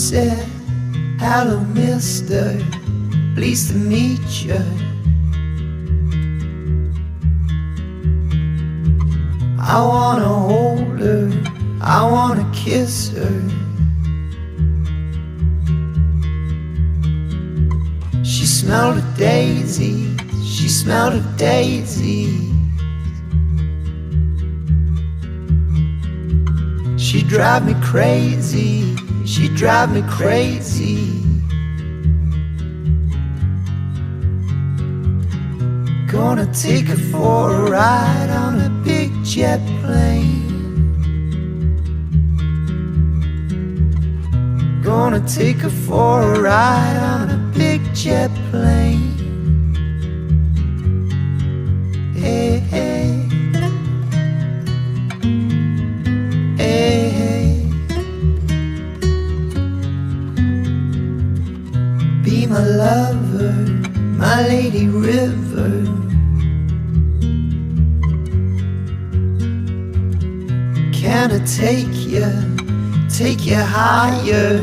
said, hello mister, pleased to meet you. I wanna hold her, I wanna kiss her. She smelled of daisies, she smelled of daisies. She drive me crazy, she drive me crazy. Gonna take her for a ride on a big jet plane. Gonna take her for a ride on a big jet plane. Hey, hey. Hey, hey. Be my lover, my lady river. Can I take you higher?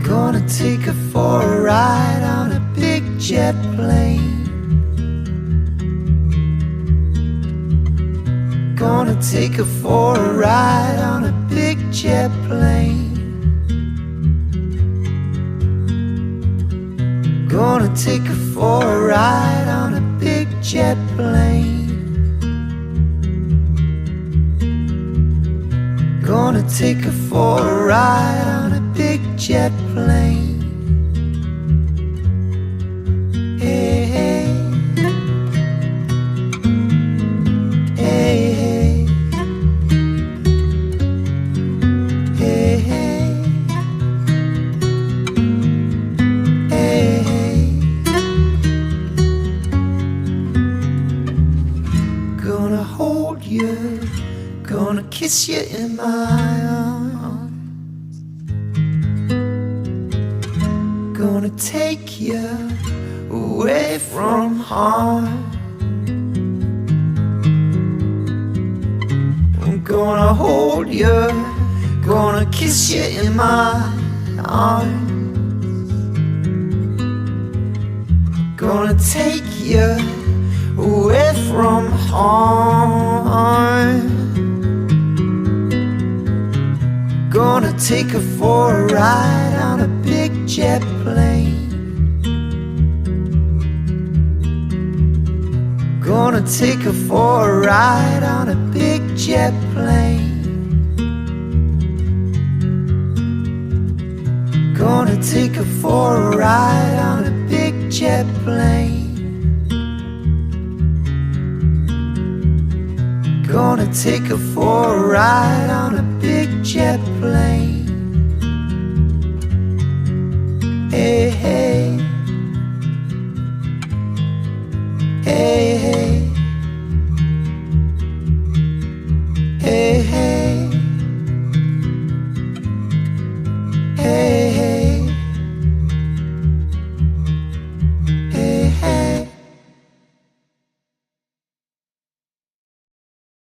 Gonna take her for a ride on a big jet plane. Gonna take her for a ride on a big jet plane. Gonna take her for a ride on a big jet plane. Gonna take her for a ride on a big jet plane. Hey, hey. Hey, hey. Hey, hey. Hey, hey. Gonna hold you, gonna kiss you in my arms. Gonna take you away from harm. I'm gonna hold you, gonna kiss you in my arms. Gonna take you away from harm. Gonna take her for a ride on a big jet plane. Gonna take her for a ride on a big jet plane. Gonna take her for a ride on a big jet plane. Gonna take her for a ride on a big jet plane. Hey, hey. Hey.